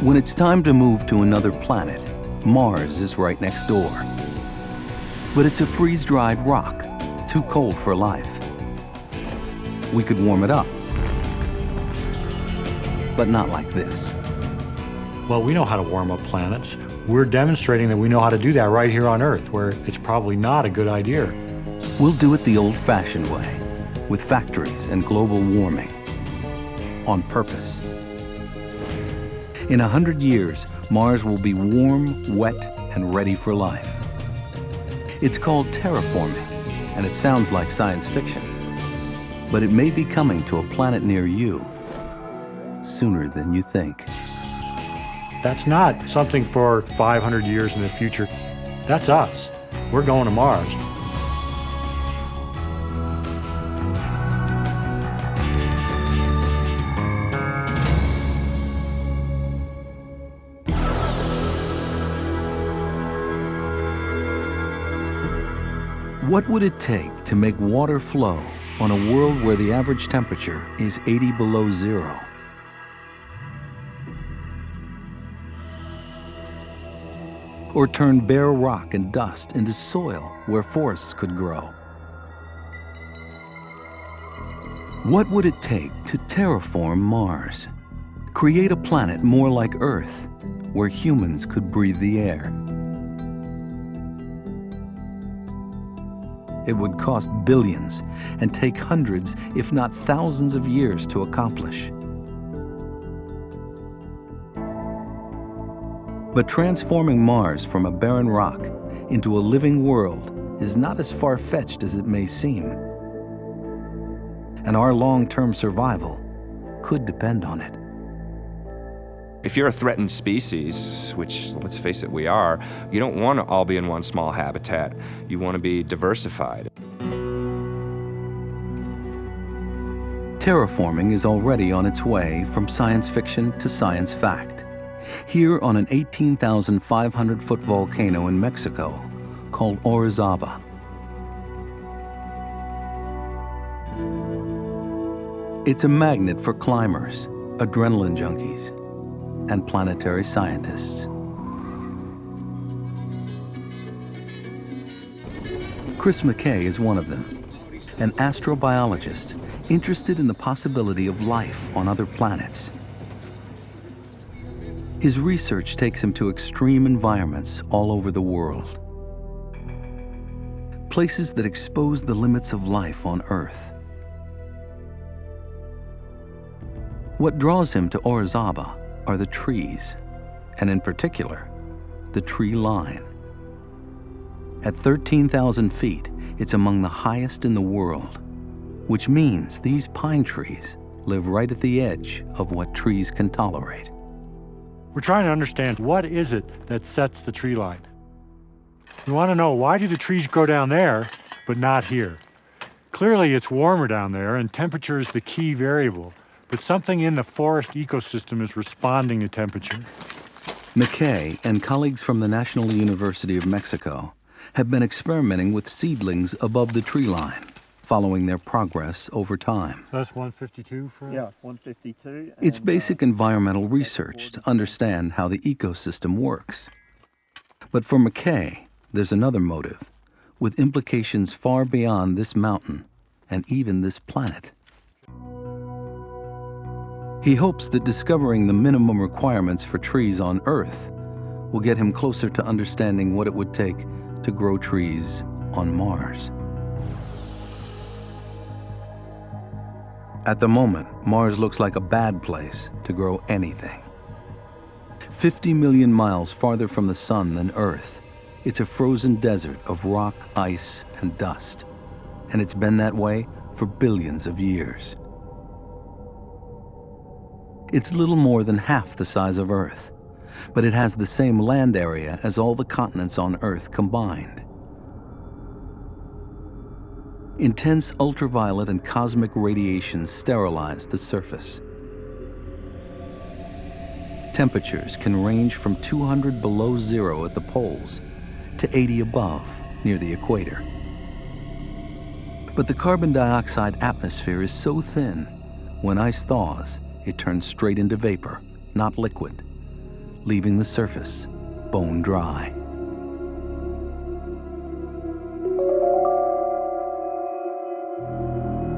When it's time to move to another planet, Mars is right next door. But it's a freeze-dried rock, too cold for life. We could warm it up, but not like this. Well, we know how to warm up planets. We're demonstrating that we know how to do that right here on Earth, where it's probably not a good idea. We'll do it the old-fashioned way, with factories and global warming, on purpose. In 100 years, Mars will be warm, wet, and ready for life. It's called terraforming, and it sounds like science fiction. But it may be coming to a planet near you sooner than you think. That's not something for 500 years in the future. That's us. We're going to Mars. What would it take to make water flow on a world where the average temperature is 80 below zero? Or turn bare rock and dust into soil where forests could grow? What would it take to terraform Mars? Create a planet more like Earth, where humans could breathe the air? It would cost billions and take hundreds, if not thousands of years to accomplish. But transforming Mars from a barren rock into a living world is not as far-fetched as it may seem. And our long-term survival could depend on it. If you're a threatened species, which, let's face it, we are, you don't want to all be in one small habitat. You want to be diversified. Terraforming is already on its way from science fiction to science fact. Here on an 18,500-foot volcano in Mexico called Orizaba. It's a magnet for climbers, adrenaline junkies, and planetary scientists. Chris McKay is one of them, an astrobiologist interested in the possibility of life on other planets. His research takes him to extreme environments all over the world. Places that expose the limits of life on Earth. What draws him to Orizaba are the trees, and in particular, the tree line. At 13,000 feet, it's among the highest in the world, which means these pine trees live right at the edge of what trees can tolerate. We're trying to understand what is it that sets the tree line. We want to know, why do the trees grow down there, but not here? Clearly it's warmer down there and temperature is the key variable, but something in the forest ecosystem is responding to temperature. McKay and colleagues from the National University of Mexico have been experimenting with seedlings above the tree line, following their progress over time. So that's 152 for? Yeah, 152. It's basic environmental research to understand how the ecosystem works. But for McKay, there's another motive, with implications far beyond this mountain and even this planet. He hopes that discovering the minimum requirements for trees on Earth will get him closer to understanding what it would take to grow trees on Mars. At the moment, Mars looks like a bad place to grow anything. 50 million miles farther from the sun than Earth, it's a frozen desert of rock, ice, and dust. And it's been that way for billions of years. It's little more than half the size of Earth, but it has the same land area as all the continents on Earth combined. Intense ultraviolet and cosmic radiation sterilize the surface. Temperatures can range from 200 below zero at the poles to 80 above near the equator. But the carbon dioxide atmosphere is so thin, when ice thaws, it turns straight into vapor, not liquid. leaving the surface bone dry.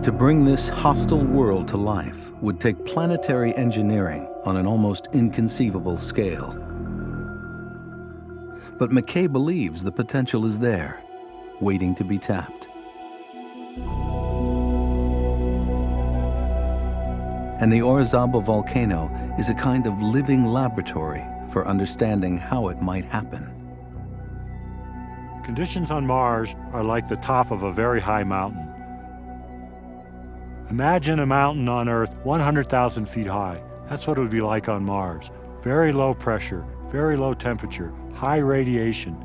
To bring this hostile world to life would take planetary engineering on an almost inconceivable scale. But McKay believes the potential is there, waiting to be tapped. And the Orizaba volcano is a kind of living laboratory for understanding how it might happen. Conditions on Mars are like the top of a very high mountain. Imagine a mountain on Earth 100,000 feet high. That's what it would be like on Mars. Very low pressure, very low temperature, high radiation,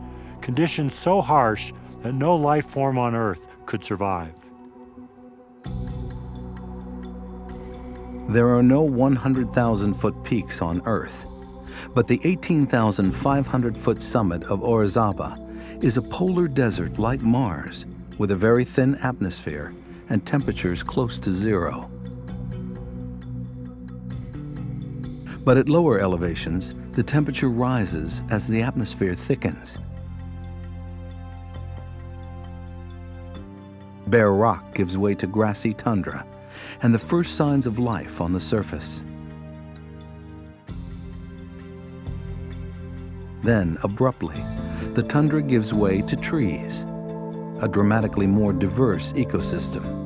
conditions so harsh that no life form on Earth could survive. There are no 100,000-foot peaks on Earth, but the 18,500-foot summit of Orizaba is a polar desert like Mars, with a very thin atmosphere and temperatures close to zero. But at lower elevations, the temperature rises as the atmosphere thickens. Bare rock gives way to grassy tundra and the first signs of life on the surface. Then, abruptly, the tundra gives way to trees, a dramatically more diverse ecosystem.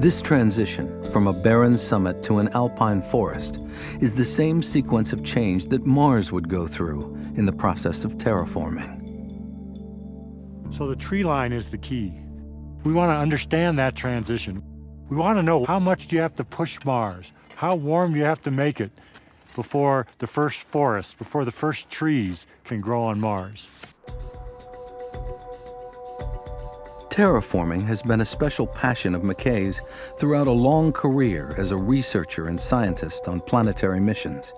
This transition from a barren summit to an alpine forest is the same sequence of change that Mars would go through in the process of terraforming. So the tree line is the key. We want to understand that transition. We want to know how much do you have to push Mars? How warm do you have to make it before the first forest, before the first trees can grow on Mars? Terraforming has been a special passion of McKay's throughout a long career as a researcher and scientist on planetary missions.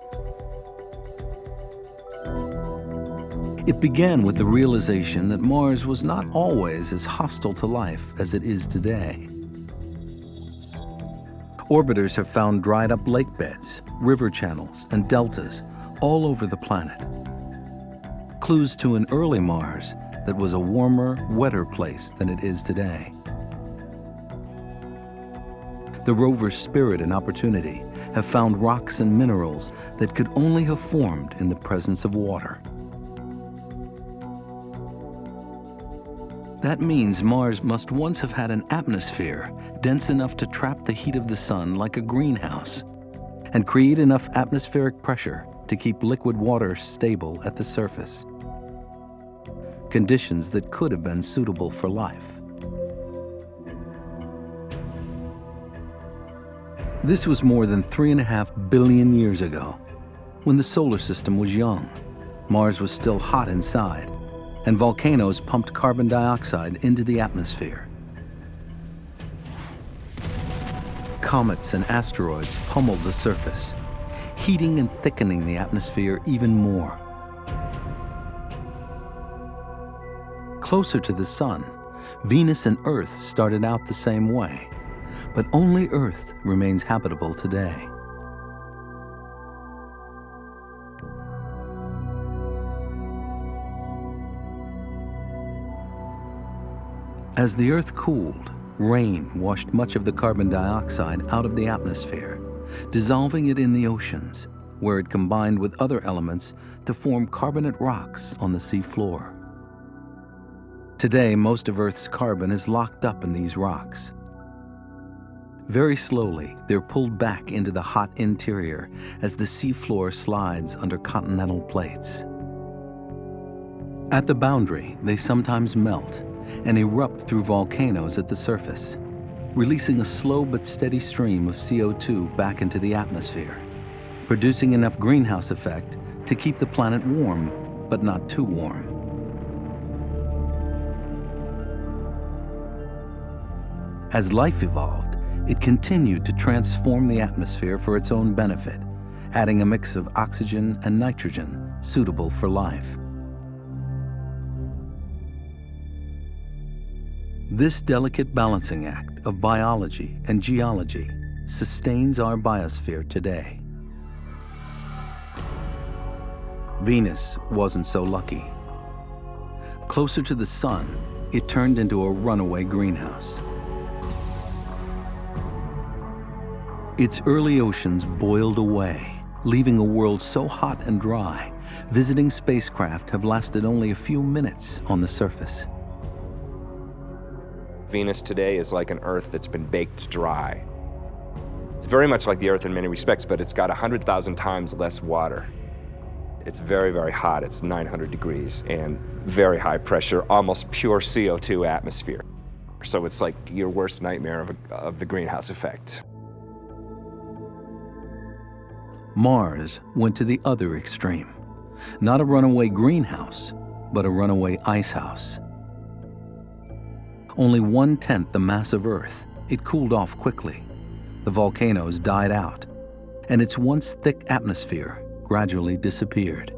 It began with the realization that Mars was not always as hostile to life as it is today. Orbiters have found dried up lake beds, river channels, and deltas all over the planet. Clues to an early Mars that was a warmer, wetter place than it is today. The rover's spirit and opportunity have found rocks and minerals that could only have formed in the presence of water. That means Mars must once have had an atmosphere dense enough to trap the heat of the sun like a greenhouse and create enough atmospheric pressure to keep liquid water stable at the surface. Conditions that could have been suitable for life. This was more than 3.5 billion years ago, when the solar system was young. Mars was still hot inside, and volcanoes pumped carbon dioxide into the atmosphere. Comets and asteroids pummeled the surface, heating and thickening the atmosphere even more. Closer to the sun, Venus and Earth started out the same way, but only Earth remains habitable today. As the Earth cooled, rain washed much of the carbon dioxide out of the atmosphere, dissolving it in the oceans, where it combined with other elements to form carbonate rocks on the sea floor. Today, most of Earth's carbon is locked up in these rocks. Very slowly, they're pulled back into the hot interior as the seafloor slides under continental plates. At the boundary, they sometimes melt and erupt through volcanoes at the surface, releasing a slow but steady stream of CO2 back into the atmosphere, producing enough greenhouse effect to keep the planet warm, but not too warm. As life evolved, it continued to transform the atmosphere for its own benefit, adding a mix of oxygen and nitrogen suitable for life. This delicate balancing act of biology and geology sustains our biosphere today. Venus wasn't so lucky. Closer to the sun, it turned into a runaway greenhouse. Its early oceans boiled away, leaving a world so hot and dry, visiting spacecraft have lasted only a few minutes on the surface. Venus today is like an Earth that's been baked dry. It's very much like the Earth in many respects, but it's got 100,000 times less water. It's very, very hot. It's 900 degrees and very high pressure, almost pure CO2 atmosphere. So it's like your worst nightmare of the greenhouse effect. Mars went to the other extreme. Not a runaway greenhouse, but a runaway ice house. Only 1/10 the mass of Earth, it cooled off quickly. The volcanoes died out, and its once thick atmosphere gradually disappeared.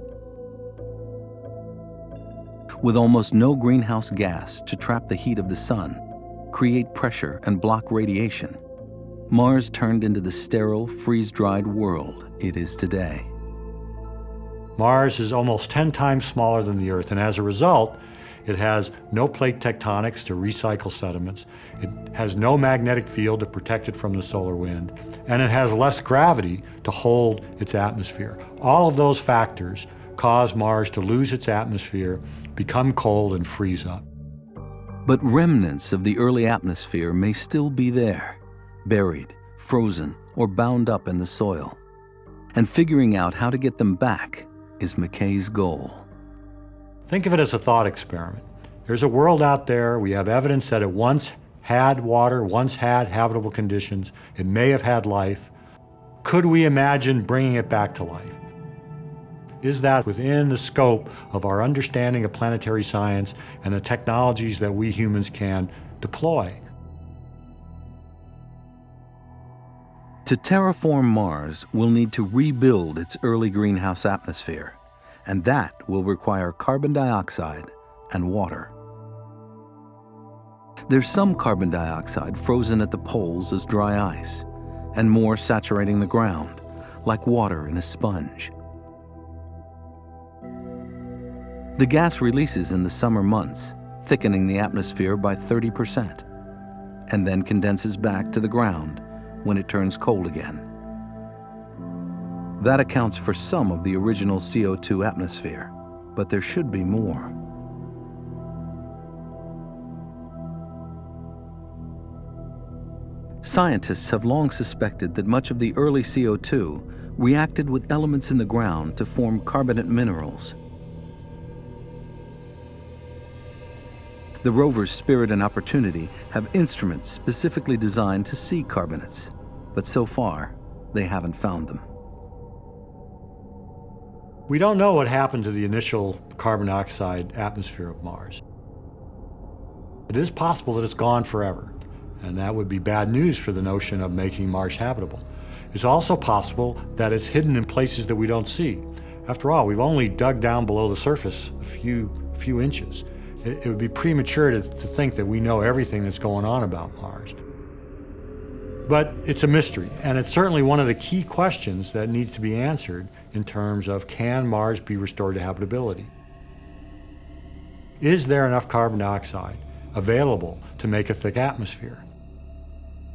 With almost no greenhouse gas to trap the heat of the sun, create pressure and block radiation, Mars turned into the sterile, freeze-dried world it is today. Mars is almost 10 times smaller than the Earth, and as a result, it has no plate tectonics to recycle sediments, it has no magnetic field to protect it from the solar wind, and it has less gravity to hold its atmosphere. All of those factors cause Mars to lose its atmosphere, become cold, and freeze up. But remnants of the early atmosphere may still be there, buried, frozen, or bound up in the soil. And figuring out how to get them back is McKay's goal. Think of it as a thought experiment. There's a world out there, we have evidence that it once had water, once had habitable conditions, it may have had life. Could we imagine bringing it back to life? Is that within the scope of our understanding of planetary science and the technologies that we humans can deploy? To terraform Mars, we'll need to rebuild its early greenhouse atmosphere, and that will require carbon dioxide and water. There's some carbon dioxide frozen at the poles as dry ice, and more saturating the ground, like water in a sponge. The gas releases in the summer months, thickening the atmosphere by 30%, and then condenses back to the ground when it turns cold again. That accounts for some of the original CO2 atmosphere, but there should be more. Scientists have long suspected that much of the early CO2 reacted with elements in the ground to form carbonate minerals. The rovers Spirit and Opportunity have instruments specifically designed to see carbonates, but so far, they haven't found them. We don't know what happened to the initial carbon dioxide atmosphere of Mars. It is possible that it's gone forever, and that would be bad news for the notion of making Mars habitable. It's also possible that it's hidden in places that we don't see. After all, we've only dug down below the surface a few inches. It would be premature to think that we know everything that's going on about Mars. But it's a mystery, and it's certainly one of the key questions that needs to be answered in terms of, can Mars be restored to habitability? Is there enough carbon dioxide available to make a thick atmosphere?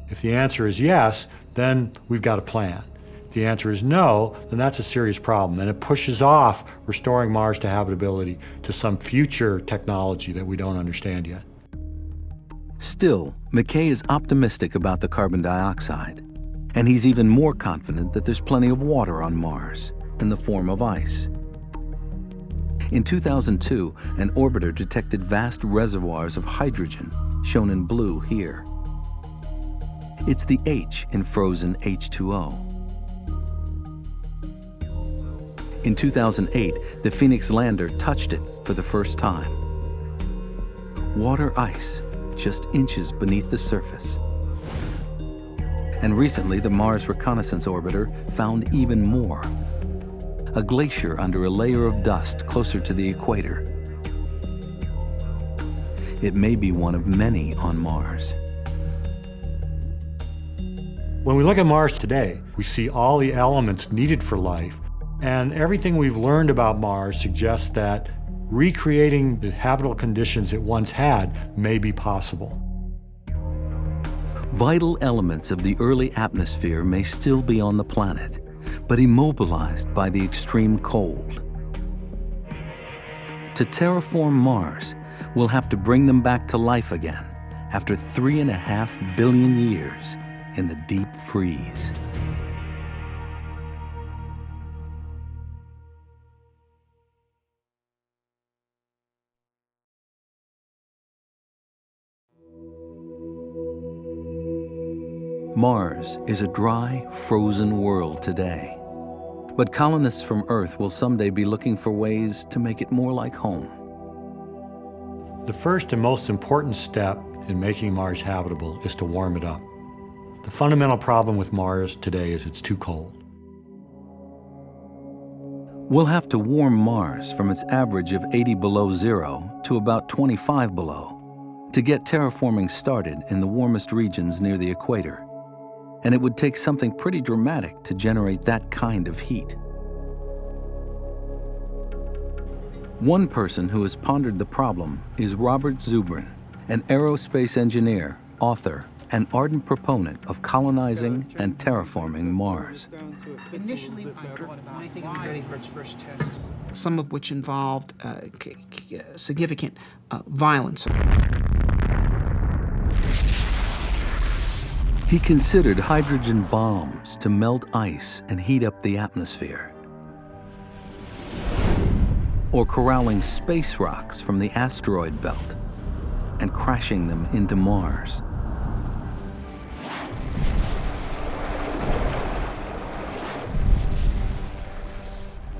If the answer is yes, then we've got a plan. If the answer is no, then that's a serious problem, and it pushes off restoring Mars to habitability to some future technology that we don't understand yet. Still, McKay is optimistic about the carbon dioxide, and he's even more confident that there's plenty of water on Mars in the form of ice. In 2002, an orbiter detected vast reservoirs of hydrogen, shown in blue here. It's the H in frozen H2O. In 2008, the Phoenix lander touched it for the first time. Water ice, just inches beneath the surface. And recently, the Mars Reconnaissance Orbiter found even more. A glacier under a layer of dust closer to the equator. It may be one of many on Mars. When we look at Mars today, we see all the elements needed for life, and everything we've learned about Mars suggests that recreating the habitable conditions it once had may be possible. Vital elements of the early atmosphere may still be on the planet, but immobilized by the extreme cold. To terraform Mars, we'll have to bring them back to life again after 3.5 billion years in the deep freeze. Mars is a dry, frozen world today. But colonists from Earth will someday be looking for ways to make it more like home. The first and most important step in making Mars habitable is to warm it up. The fundamental problem with Mars today is it's too cold. We'll have to warm Mars from its average of 80 below zero to about 25 below to get terraforming started in the warmest regions near the equator. And it would take something pretty dramatic to generate that kind of heat. One person who has pondered the problem is Robert Zubrin, an aerospace engineer, author, and ardent proponent of colonizing and terraforming Mars. Initially, I thought about making it ready for its first test, some of which involved significant violence. He considered hydrogen bombs to melt ice and heat up the atmosphere, or corralling space rocks from the asteroid belt and crashing them into Mars.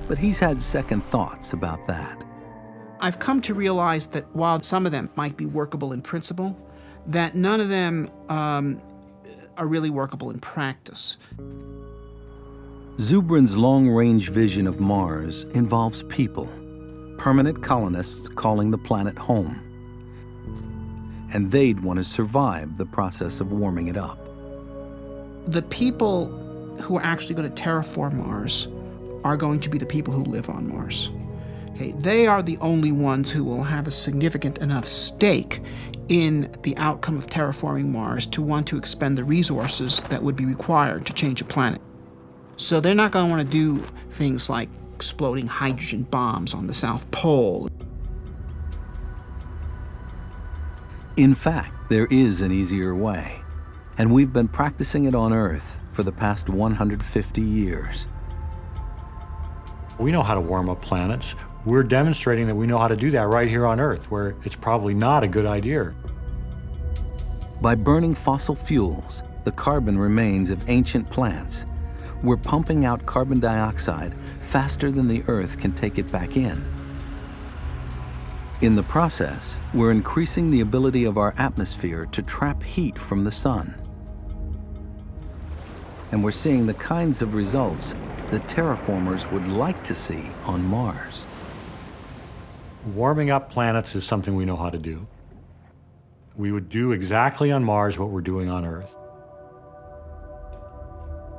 But he's had second thoughts about that. I've come to realize that while some of them might be workable in principle, that none of them are really workable in practice. Zubrin's long-range vision of Mars involves people, permanent colonists calling the planet home. And they'd want to survive the process of warming it up. The people who are actually going to terraform Mars are going to be the people who live on Mars. Okay, they are the only ones who will have a significant enough stake in the outcome of terraforming Mars to want to expend the resources that would be required to change a planet. So they're not going to want to do things like exploding hydrogen bombs on the South Pole. In fact, there is an easier way, and we've been practicing it on Earth for the past 150 years. We know how to warm up planets. We're demonstrating that we know how to do that right here on Earth, where it's probably not a good idea. By burning fossil fuels, the carbon remains of ancient plants, we're pumping out carbon dioxide faster than the Earth can take it back in. In the process, we're increasing the ability of our atmosphere to trap heat from the sun. And we're seeing the kinds of results that terraformers would like to see on Mars. Warming up planets is something we know how to do. We would do exactly on Mars what we're doing on Earth.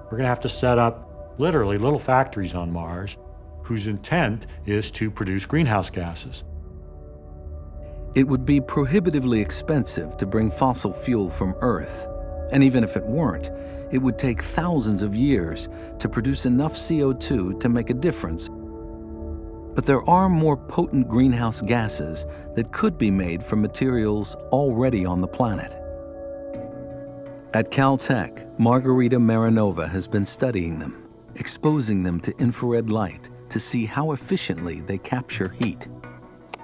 We're going to have to set up literally little factories on Mars whose intent is to produce greenhouse gases. It would be prohibitively expensive to bring fossil fuel from Earth, and even if it weren't, it would take thousands of years to produce enough CO2 to make a difference. But there are more potent greenhouse gases that could be made from materials already on the planet. At Caltech, Margarita Marinova has been studying them, exposing them to infrared light to see how efficiently they capture heat.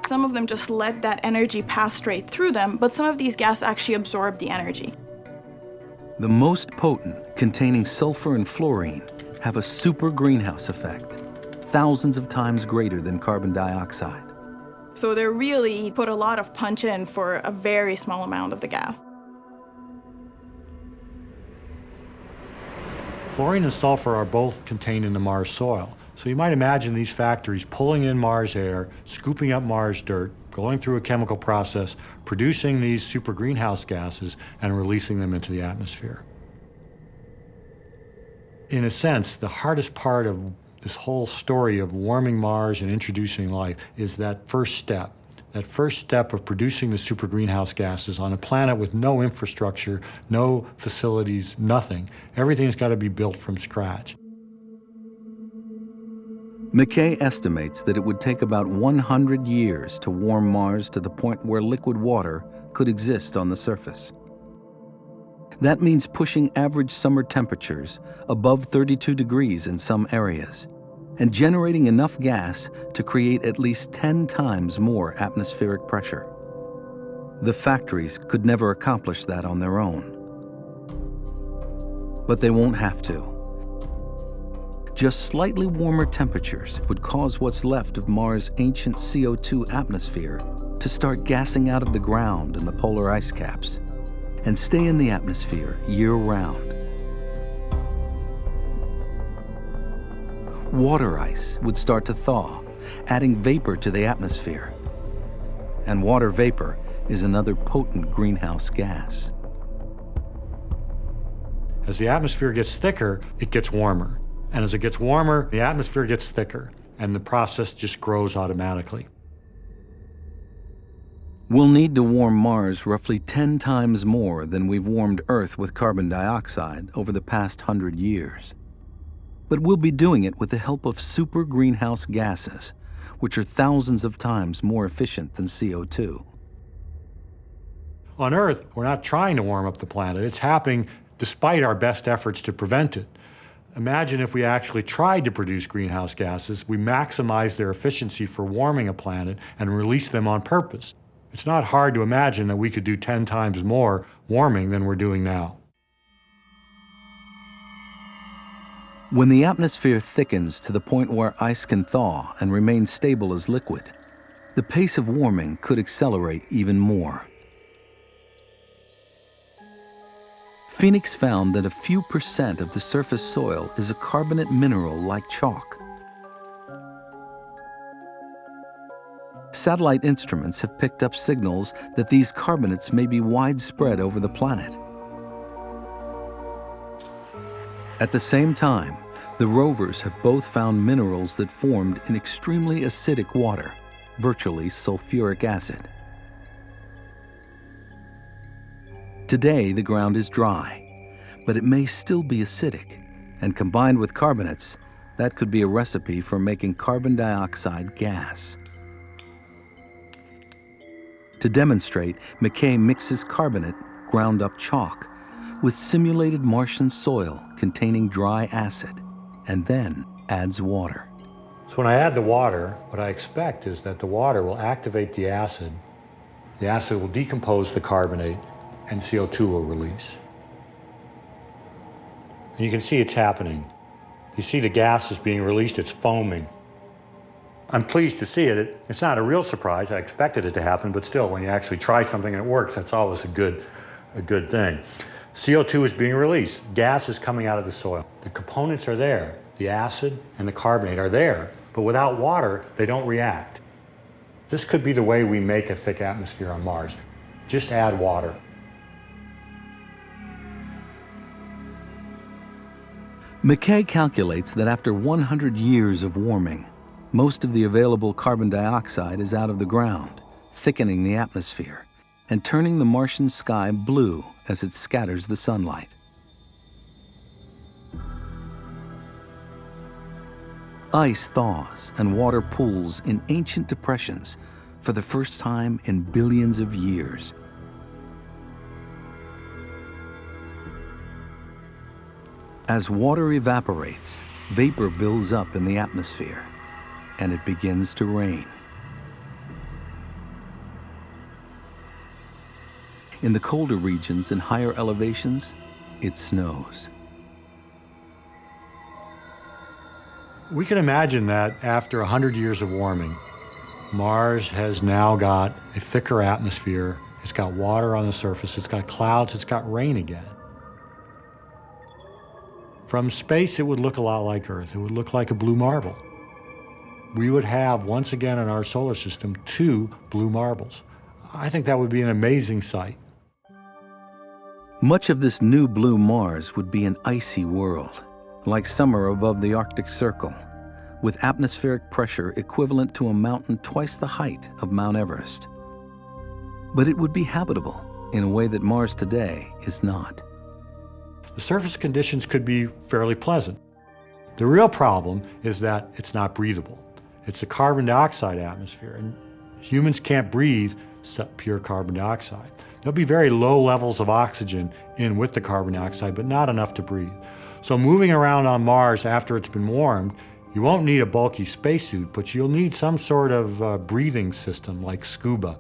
Some of them just let that energy pass straight through them, but some of these gases actually absorb the energy. The most potent, containing sulfur and fluorine, have a super greenhouse effect, thousands of times greater than carbon dioxide. So they really put a lot of punch in for a very small amount of the gas. Fluorine and sulfur are both contained in the Mars soil. So you might imagine these factories pulling in Mars air, scooping up Mars dirt, going through a chemical process, producing these super greenhouse gases, and releasing them into the atmosphere. In a sense, the hardest part of this whole story of warming Mars and introducing life is that first step. That first step of producing the super greenhouse gases on a planet with no infrastructure, no facilities, nothing. Everything's got to be built from scratch. McKay estimates that it would take about 100 years to warm Mars to the point where liquid water could exist on the surface. That means pushing average summer temperatures above 32 degrees in some areas, and generating enough gas to create at least 10 times more atmospheric pressure. The factories could never accomplish that on their own. But they won't have to. Just slightly warmer temperatures would cause what's left of Mars' ancient CO2 atmosphere to start gassing out of the ground in the polar ice caps and stay in the atmosphere year-round. Water ice would start to thaw, adding vapor to the atmosphere. And water vapor is another potent greenhouse gas. As the atmosphere gets thicker, it gets warmer. And as it gets warmer, the atmosphere gets thicker, and the process just grows automatically. We'll need to warm Mars roughly 10 times more than we've warmed Earth with carbon dioxide over the past 100 years. But we'll be doing it with the help of super greenhouse gases, which are thousands of times more efficient than CO2. On Earth, we're not trying to warm up the planet. It's happening despite our best efforts to prevent it. Imagine if we actually tried to produce greenhouse gases, we maximize their efficiency for warming a planet and release them on purpose. It's not hard to imagine that we could do 10 times more warming than we're doing now. When the atmosphere thickens to the point where ice can thaw and remain stable as liquid, the pace of warming could accelerate even more. Phoenix found that a few % of the surface soil is a carbonate mineral like chalk. Satellite instruments have picked up signals that these carbonates may be widespread over the planet. At the same time, the rovers have both found minerals that formed in extremely acidic water, virtually sulfuric acid. Today, the ground is dry, but it may still be acidic, and combined with carbonates, that could be a recipe for making carbon dioxide gas. To demonstrate, McKay mixes carbonate, ground up chalk, with simulated Martian soil containing dry acid, and then adds water. So when I add the water, what I expect is that the water will activate the acid will decompose the carbonate, and CO2 will release. And you can see it's happening. You see the gas is being released, it's foaming. I'm pleased to see it. It's not a real surprise. I expected it to happen, but still, when you actually try something and it works, that's always a good thing. CO2 is being released. Gas is coming out of the soil. The components are there. The acid and the carbonate are there, but without water, they don't react. This could be the way we make a thick atmosphere on Mars. Just add water. McKay calculates that after 100 years of warming, most of the available carbon dioxide is out of the ground, thickening the atmosphere and turning the Martian sky blue as it scatters the sunlight. Ice thaws and water pools in ancient depressions for the first time in billions of years. As water evaporates, vapor builds up in the atmosphere, and it begins to rain. In the colder regions and higher elevations, it snows. We can imagine that after 100 years of warming, Mars has now got a thicker atmosphere, it's got water on the surface, it's got clouds, it's got rain again. From space, it would look a lot like Earth. It would look like a blue marble. We would have, once again in our solar system, 2 blue marbles. I think that would be an amazing sight. Much of this new blue Mars would be an icy world, like summer above the Arctic Circle, with atmospheric pressure equivalent to a mountain twice the height of Mount Everest. But it would be habitable in a way that Mars today is not. The surface conditions could be fairly pleasant. The real problem is that it's not breathable. It's a carbon dioxide atmosphere, and humans can't breathe pure carbon dioxide. There'll be very low levels of oxygen in with the carbon dioxide, but not enough to breathe. So moving around on Mars after it's been warmed, you won't need a bulky spacesuit, but you'll need some sort of breathing system like scuba.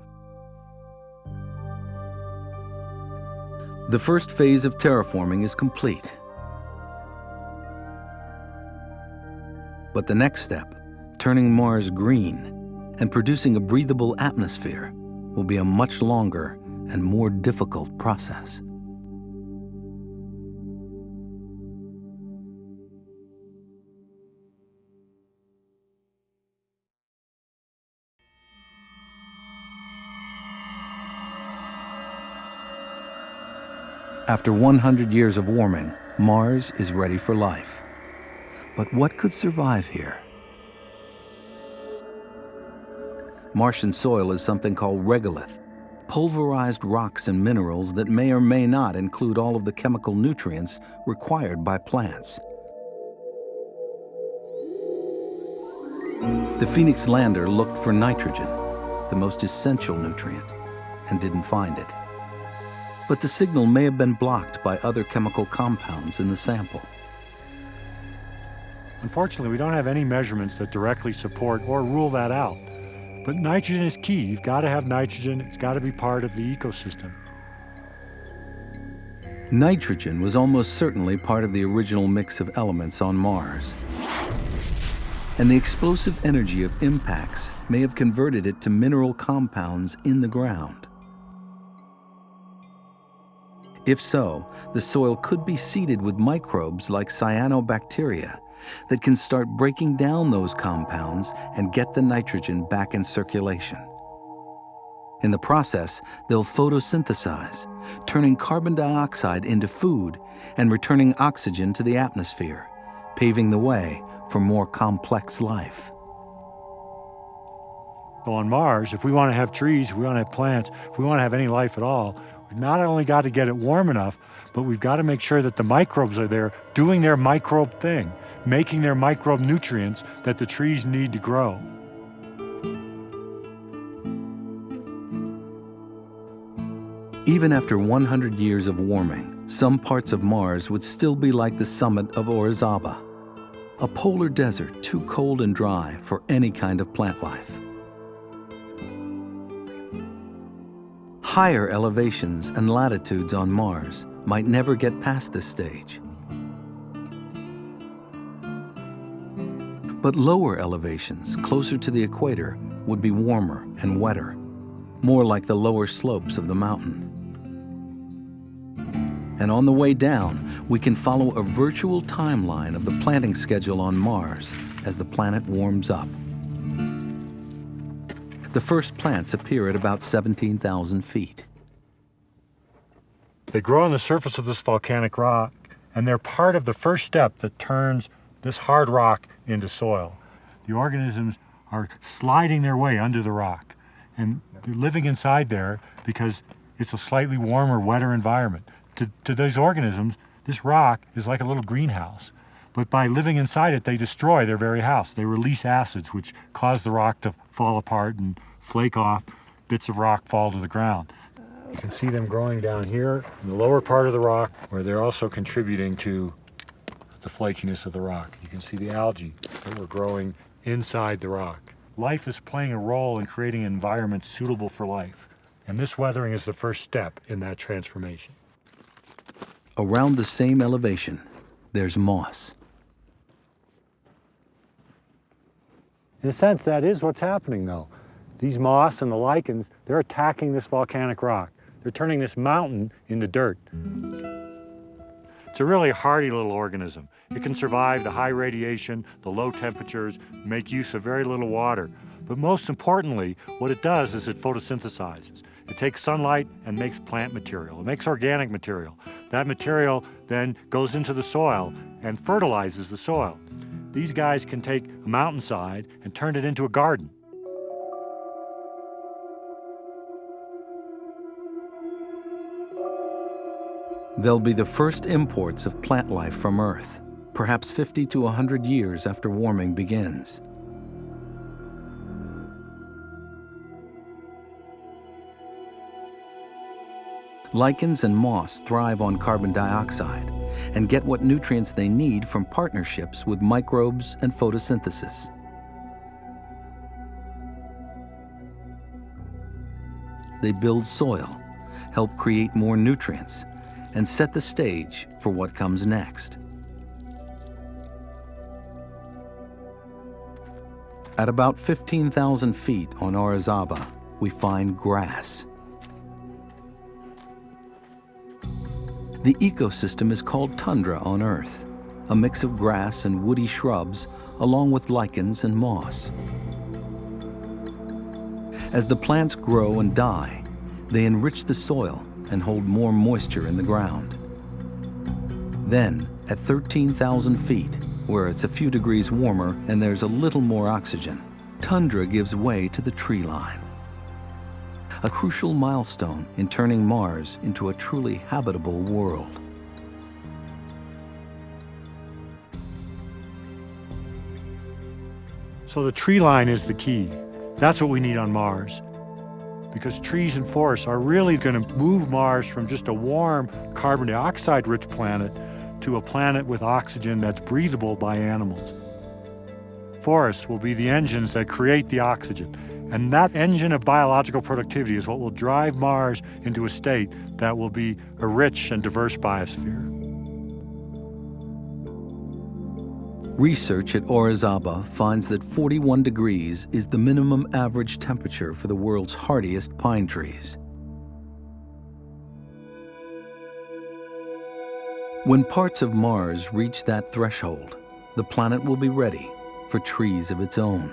The first phase of terraforming is complete. But the next step, turning Mars green and producing a breathable atmosphere, will be a much longer and more difficult process. After 100 years of warming, Mars is ready for life. But what could survive here? Martian soil is something called regolith, pulverized rocks and minerals that may or may not include all of the chemical nutrients required by plants. The Phoenix lander looked for nitrogen, the most essential nutrient, and didn't find it. But the signal may have been blocked by other chemical compounds in the sample. Unfortunately, we don't have any measurements that directly support or rule that out. But nitrogen is key. You've got to have nitrogen. It's got to be part of the ecosystem. Nitrogen was almost certainly part of the original mix of elements on Mars. And the explosive energy of impacts may have converted it to mineral compounds in the ground. If so, the soil could be seeded with microbes like cyanobacteria that can start breaking down those compounds and get the nitrogen back in circulation. In the process, they'll photosynthesize, turning carbon dioxide into food and returning oxygen to the atmosphere, paving the way for more complex life. So on Mars, if we want to have trees, if we want to have plants, if we want to have any life at all, we've not only got to get it warm enough, but we've got to make sure that the microbes are there doing their microbe thing, making their microbe nutrients that the trees need to grow. Even after 100 years of warming, some parts of Mars would still be like the summit of Orizaba, a polar desert too cold and dry for any kind of plant life. Higher elevations and latitudes on Mars might never get past this stage. But lower elevations, closer to the equator, would be warmer and wetter, more like the lower slopes of the mountain. And on the way down, we can follow a virtual timeline of the planting schedule on Mars as the planet warms up. The first plants appear at about 17,000 feet. They grow on the surface of this volcanic rock, and they're part of the first step that turns this hard rock into soil. The organisms are sliding their way under the rock, and they're living inside there because it's a slightly warmer, wetter environment. To those organisms, this rock is like a little greenhouse. But by living inside it, they destroy their very house. They release acids, which cause the rock to fall apart and flake off. Bits of rock fall to the ground. You can see them growing down here in the lower part of the rock, where they're also contributing to the flakiness of the rock. You can see the algae that were growing inside the rock. Life is playing a role in creating an environment suitable for life. And this weathering is the first step in that transformation. Around the same elevation, there's moss. In a sense, that is what's happening, though. These moss and the lichens, they're attacking this volcanic rock. They're turning this mountain into dirt. It's a really hardy little organism. It can survive the high radiation, the low temperatures, make use of very little water. But most importantly, what it does is it photosynthesizes. It takes sunlight and makes plant material. It makes organic material. That material then goes into the soil and fertilizes the soil. These guys can take a mountainside and turn it into a garden. They'll be the first imports of plant life from Earth, perhaps 50 to 100 years after warming begins. Lichens and moss thrive on carbon dioxide and get what nutrients they need from partnerships with microbes and photosynthesis. They build soil, help create more nutrients, and set the stage for what comes next. At about 15,000 feet on Orizaba, we find grass. The ecosystem is called tundra on Earth, a mix of grass and woody shrubs along with lichens and moss. As the plants grow and die, they enrich the soil and hold more moisture in the ground. Then, at 13,000 feet, where it's a few degrees warmer and there's a little more oxygen, tundra gives way to the tree line. A crucial milestone in turning Mars into a truly habitable world. So the tree line is the key. That's what we need on Mars. Because trees and forests are really going to move Mars from just a warm, carbon dioxide-rich planet to a planet with oxygen that's breathable by animals. Forests will be the engines that create the oxygen. And that engine of biological productivity is what will drive Mars into a state that will be a rich and diverse biosphere. Research at Orizaba finds that 41 degrees is the minimum average temperature for the world's hardiest pine trees. When parts of Mars reach that threshold, the planet will be ready for trees of its own.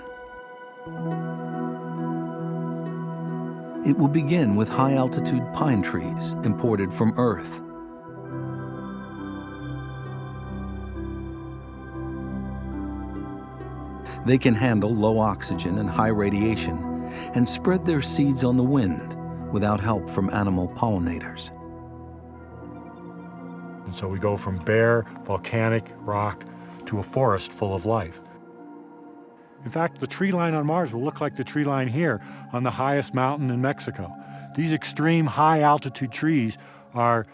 It will begin with high-altitude pine trees imported from Earth. They can handle low oxygen and high radiation and spread their seeds on the wind without help from animal pollinators. And so we go from bare, volcanic rock to a forest full of life. In fact, the tree line on Mars will look like the tree line here on the highest mountain in Mexico. These extreme high-altitude trees are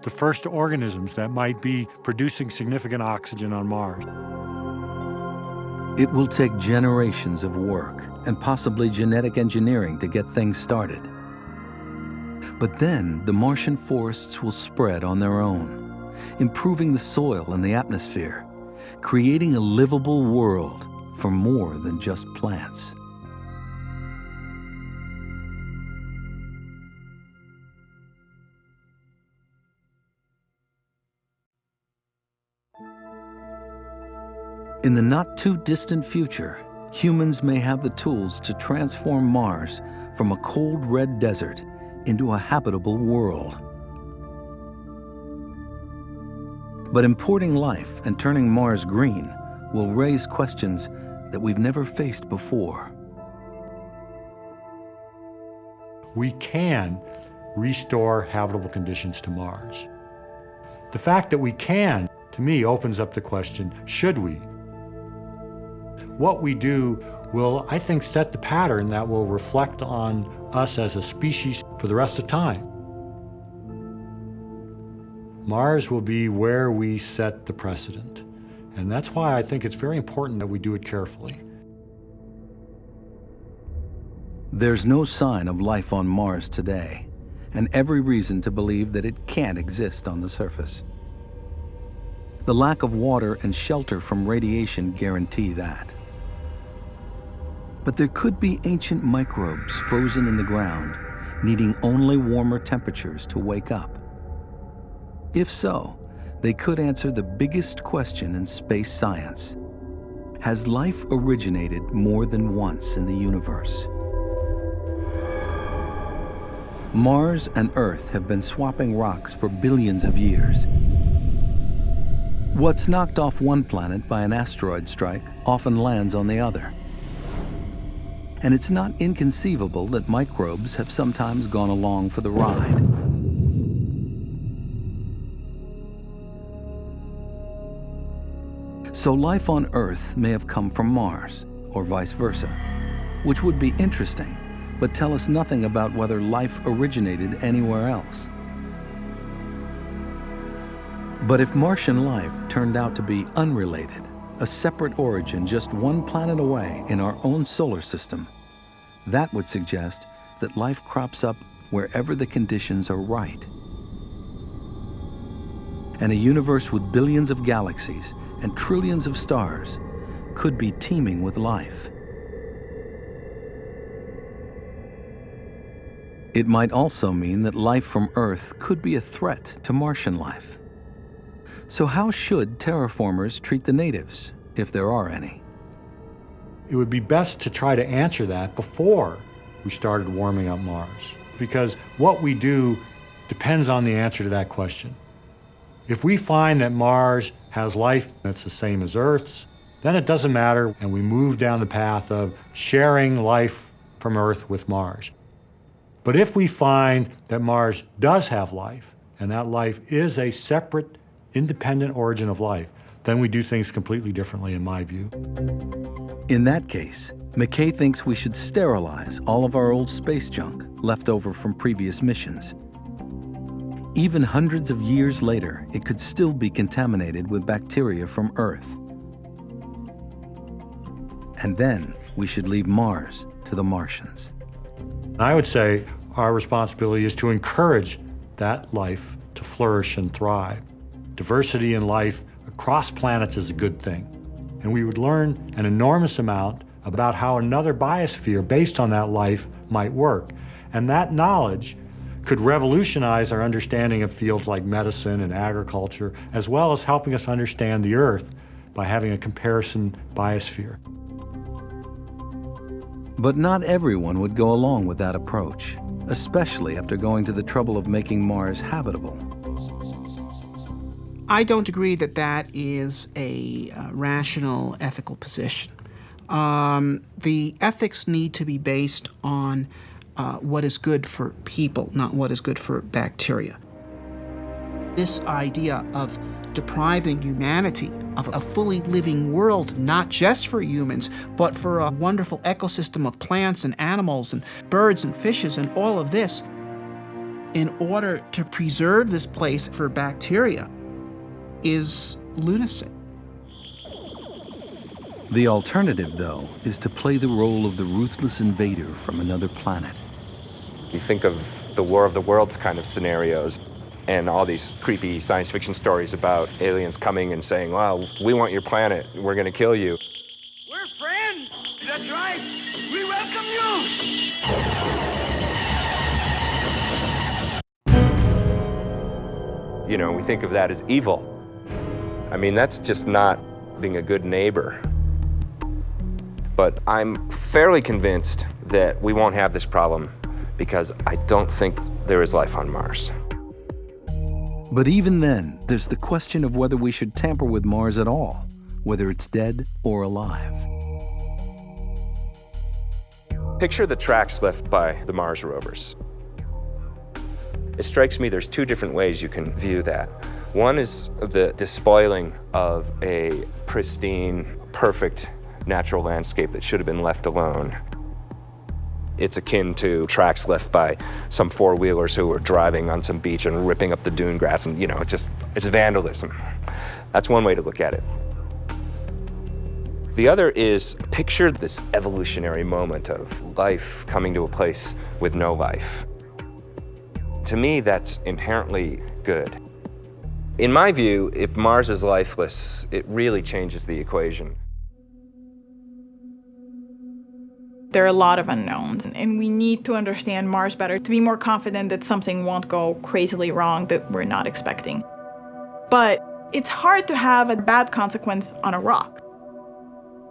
the first organisms that might be producing significant oxygen on Mars. It will take generations of work and possibly genetic engineering to get things started. But then the Martian forests will spread on their own, improving the soil and the atmosphere, creating a livable world for more than just plants. In the not-too-distant future, humans may have the tools to transform Mars from a cold red desert into a habitable world. But importing life and turning Mars green will raise questions that we've never faced before. We can restore habitable conditions to Mars. The fact that we can, to me, opens up the question, should we? What we do will, I think, set the pattern that will reflect on us as a species for the rest of time. Mars will be where we set the precedent. And that's why I think it's very important that we do it carefully. There's no sign of life on Mars today, and every reason to believe that it can't exist on the surface. The lack of water and shelter from radiation guarantee that. But there could be ancient microbes frozen in the ground, needing only warmer temperatures to wake up. If so, they could answer the biggest question in space science. Has life originated more than once in the universe? Mars and Earth have been swapping rocks for billions of years. What's knocked off one planet by an asteroid strike often lands on the other. And it's not inconceivable that microbes have sometimes gone along for the ride. So life on Earth may have come from Mars, or vice versa, which would be interesting, but tell us nothing about whether life originated anywhere else. But if Martian life turned out to be unrelated, a separate origin just one planet away in our own solar system, that would suggest that life crops up wherever the conditions are right. And a universe with billions of galaxies and trillions of stars could be teeming with life. It might also mean that life from Earth could be a threat to Martian life. So how should terraformers treat the natives, if there are any? It would be best to try to answer that before we started warming up Mars, because what we do depends on the answer to that question. If we find that Mars has life that's the same as Earth's, then it doesn't matter, and we move down the path of sharing life from Earth with Mars. But if we find that Mars does have life, and that life is a separate, independent origin of life, then we do things completely differently, in my view. In that case, McKay thinks we should sterilize all of our old space junk left over from previous missions. Even hundreds of years later, it could still be contaminated with bacteria from Earth. And then we should leave Mars to the Martians. I would say our responsibility is to encourage that life to flourish and thrive. Diversity in life across planets is a good thing. And we would learn an enormous amount about how another biosphere based on that life might work. And that knowledge could revolutionize our understanding of fields like medicine and agriculture, as well as helping us understand the Earth by having a comparison biosphere. But not everyone would go along with that approach, especially after going to the trouble of making Mars habitable. I don't agree that that is a rational ethical position. The ethics need to be based on what is good for people, not what is good for bacteria. This idea of depriving humanity of a fully living world, not just for humans, but for a wonderful ecosystem of plants and animals and birds and fishes and all of this, in order to preserve this place for bacteria, is lunacy. The alternative, though, is to play the role of the ruthless invader from another planet. You think of the War of the Worlds kind of scenarios and all these creepy science fiction stories about aliens coming and saying, well, we want your planet, we're going to kill you. We're friends. That's right. We welcome you. You know, we think of that as evil. I mean, that's just not being a good neighbor. But I'm fairly convinced that we won't have this problem because I don't think there is life on Mars. But even then, there's the question of whether we should tamper with Mars at all, whether it's dead or alive. Picture the tracks left by the Mars rovers. It strikes me there's two different ways you can view that. One is the despoiling of a pristine, perfect natural landscape that should have been left alone. It's akin to tracks left by some four-wheelers who were driving on some beach and ripping up the dune grass, and it's vandalism. That's one way to look at it. The other is picture this evolutionary moment of life coming to a place with no life. To me, that's inherently good. In my view, if Mars is lifeless, it really changes the equation. There are a lot of unknowns, and we need to understand Mars better to be more confident that something won't go crazily wrong that we're not expecting. But it's hard to have a bad consequence on a rock.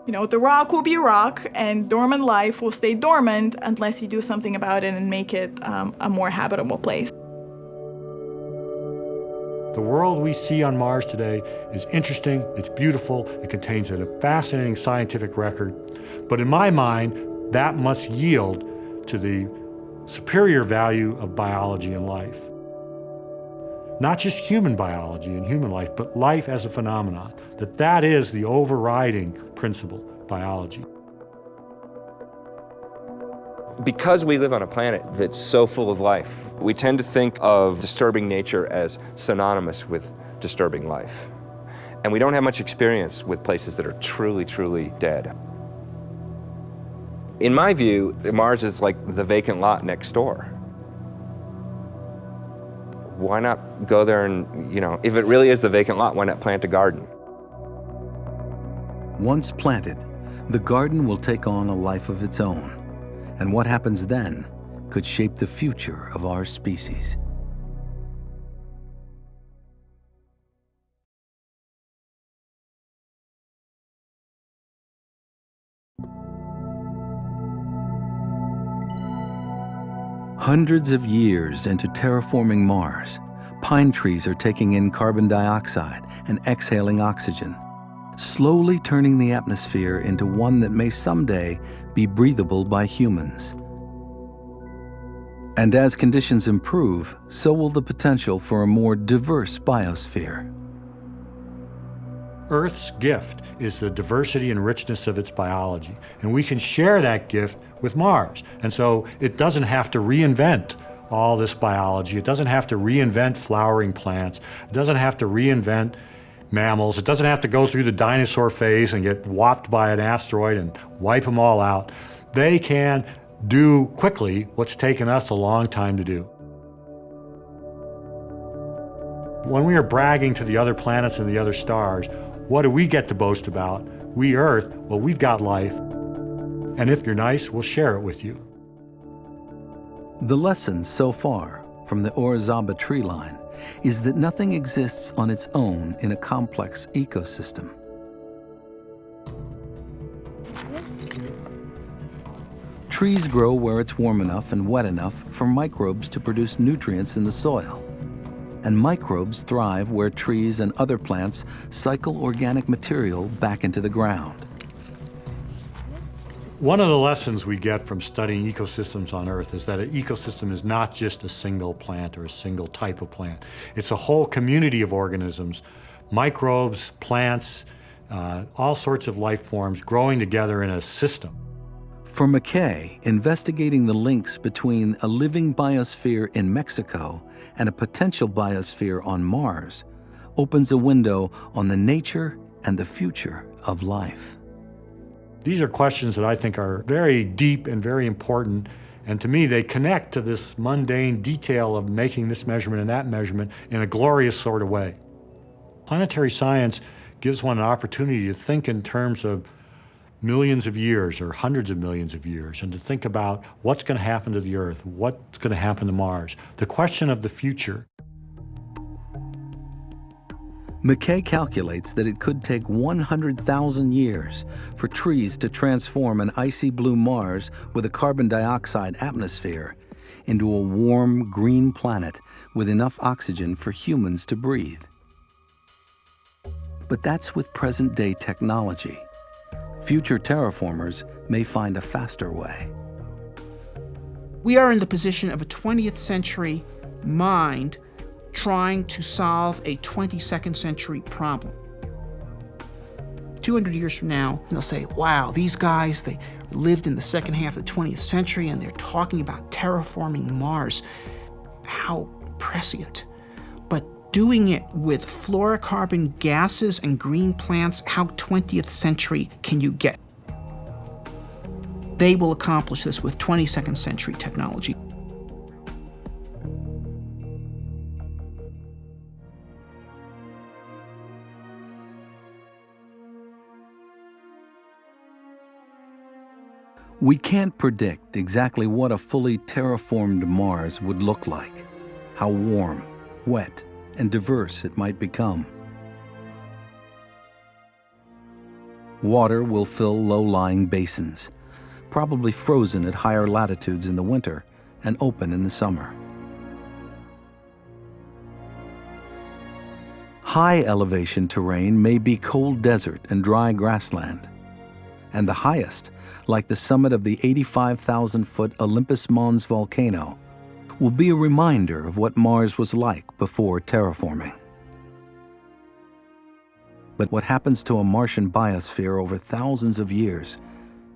You know, the rock will be a rock, and dormant life will stay dormant unless you do something about it and make it a more habitable place. The world we see on Mars today is interesting, it's beautiful, it contains a fascinating scientific record, but in my mind, that must yield to the superior value of biology and life. Not just human biology and human life, but life as a phenomenon, that is the overriding principle, biology. Because we live on a planet that's so full of life, we tend to think of disturbing nature as synonymous with disturbing life. And we don't have much experience with places that are truly, truly dead. In my view, Mars is like the vacant lot next door. Why not go there and, if it really is the vacant lot, why not plant a garden? Once planted, the garden will take on a life of its own. And what happens then could shape the future of our species. Hundreds of years into terraforming Mars, pine trees are taking in carbon dioxide and exhaling oxygen, slowly turning the atmosphere into one that may someday be breathable by humans. And as conditions improve, so will the potential for a more diverse biosphere. Earth's gift is the diversity and richness of its biology, and we can share that gift with Mars. And so it doesn't have to reinvent all this biology. It doesn't have to reinvent flowering plants. It doesn't have to reinvent mammals. It doesn't have to go through the dinosaur phase and get whopped by an asteroid and wipe them all out. They can do quickly what's taken us a long time to do. When we are bragging to the other planets and the other stars, what do we get to boast about? We Earth, well, we've got life. And if you're nice, we'll share it with you. The lesson so far from the Orizaba tree line is that nothing exists on its own in a complex ecosystem. Trees grow where it's warm enough and wet enough for microbes to produce nutrients in the soil. And microbes thrive where trees and other plants cycle organic material back into the ground. One of the lessons we get from studying ecosystems on Earth is that an ecosystem is not just a single plant or a single type of plant. It's a whole community of organisms, microbes, plants, all sorts of life forms growing together in a system. For McKay, investigating the links between a living biosphere in Mexico and a potential biosphere on Mars opens a window on the nature and the future of life. These are questions that I think are very deep and very important, and to me they connect to this mundane detail of making this measurement and that measurement in a glorious sort of way. Planetary science gives one an opportunity to think in terms of millions of years or hundreds of millions of years, and to think about what's going to happen to the Earth, what's going to happen to Mars, the question of the future. McKay calculates that it could take 100,000 years for trees to transform an icy blue Mars with a carbon dioxide atmosphere into a warm green planet with enough oxygen for humans to breathe. But that's with present-day technology. Future terraformers may find a faster way. We are in the position of a 20th century mind trying to solve a 22nd century problem. 200 years from now, they'll say, wow, these guys, they lived in the second half of the 20th century and they're talking about terraforming Mars. How prescient. But doing it with fluorocarbon gases and green plants, how 20th century can you get? They will accomplish this with 22nd century technology. We can't predict exactly what a fully terraformed Mars would look like, how warm, wet, and diverse it might become. Water will fill low-lying basins, probably frozen at higher latitudes in the winter and open in the summer. High elevation terrain may be cold desert and dry grassland, and the highest, like the summit of the 85,000-foot Olympus Mons volcano, will be a reminder of what Mars was like before terraforming. But what happens to a Martian biosphere over thousands of years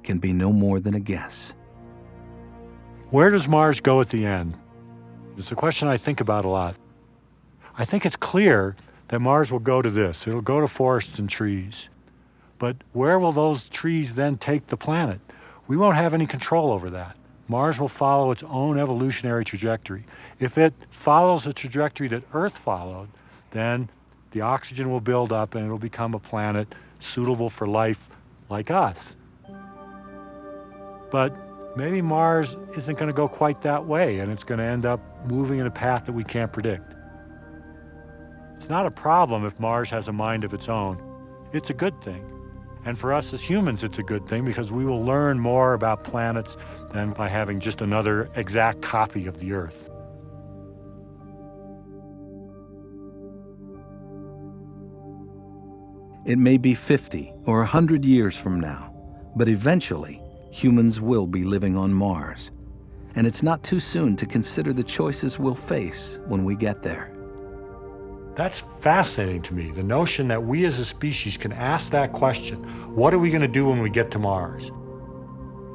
can be no more than a guess. Where does Mars go at the end? It's a question I think about a lot. I think it's clear that Mars will go to this. It'll go to forests and trees. But where will those trees then take the planet? We won't have any control over that. Mars will follow its own evolutionary trajectory. If it follows the trajectory that Earth followed, then the oxygen will build up and it'll become a planet suitable for life like us. But maybe Mars isn't going to go quite that way, and it's going to end up moving in a path that we can't predict. It's not a problem if Mars has a mind of its own. It's a good thing. And for us as humans, it's a good thing because we will learn more about planets than by having just another exact copy of the Earth. It may be 50 or 100 years from now, but eventually, humans will be living on Mars. And it's not too soon to consider the choices we'll face when we get there. That's fascinating to me, the notion that we as a species can ask that question. What are we going to do when we get to Mars?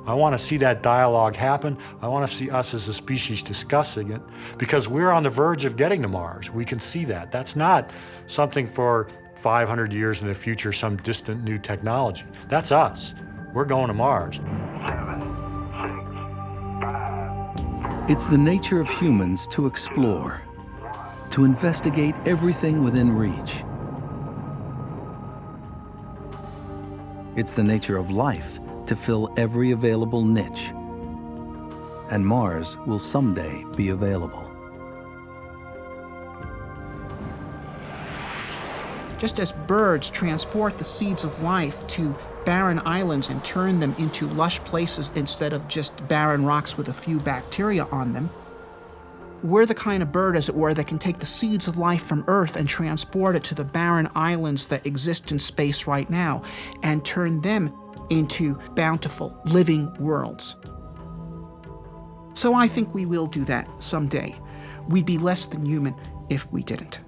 I want to see that dialogue happen. I want to see us as a species discussing it because we're on the verge of getting to Mars. We can see that. That's not something for 500 years in the future, some distant new technology. That's us. We're going to Mars. It's the nature of humans to explore, to investigate everything within reach. It's the nature of life to fill every available niche. And Mars will someday be available. Just as birds transport the seeds of life to barren islands and turn them into lush places instead of just barren rocks with a few bacteria on them, we're the kind of bird, as it were, that can take the seeds of life from Earth and transport it to the barren islands that exist in space right now and turn them into bountiful, living worlds. So I think we will do that someday. We'd be less than human if we didn't.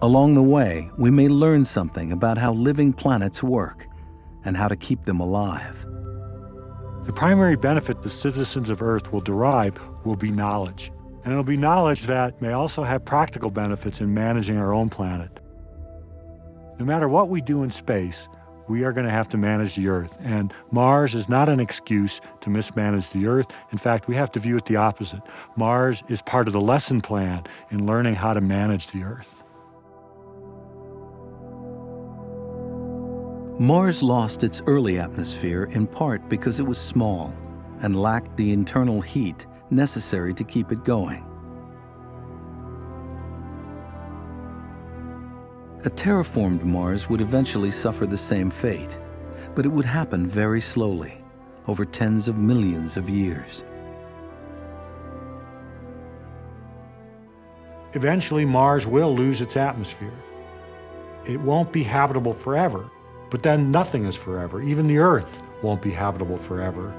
Along the way, we may learn something about how living planets work and how to keep them alive. The primary benefit the citizens of Earth will derive will be knowledge. And it'll be knowledge that may also have practical benefits in managing our own planet. No matter what we do in space, we are going to have to manage the Earth. And Mars is not an excuse to mismanage the Earth. In fact, we have to view it the opposite. Mars is part of the lesson plan in learning how to manage the Earth. Mars lost its early atmosphere in part because it was small and lacked the internal heat necessary to keep it going. A terraformed Mars would eventually suffer the same fate, but it would happen very slowly, over tens of millions of years. Eventually, Mars will lose its atmosphere. It won't be habitable forever. But then nothing is forever. Even the Earth won't be habitable forever.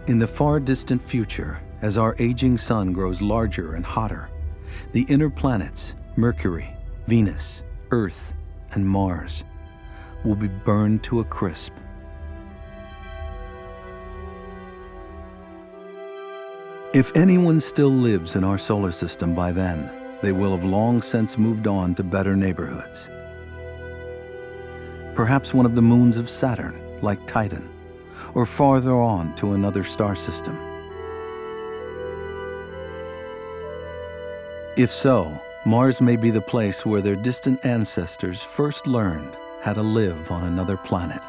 In the far distant future, as our aging sun grows larger and hotter, the inner planets, Mercury, Venus, Earth, and Mars, will be burned to a crisp. If anyone still lives in our solar system by then, they will have long since moved on to better neighborhoods. Perhaps one of the moons of Saturn, like Titan, or farther on to another star system. If so, Mars may be the place where their distant ancestors first learned how to live on another planet.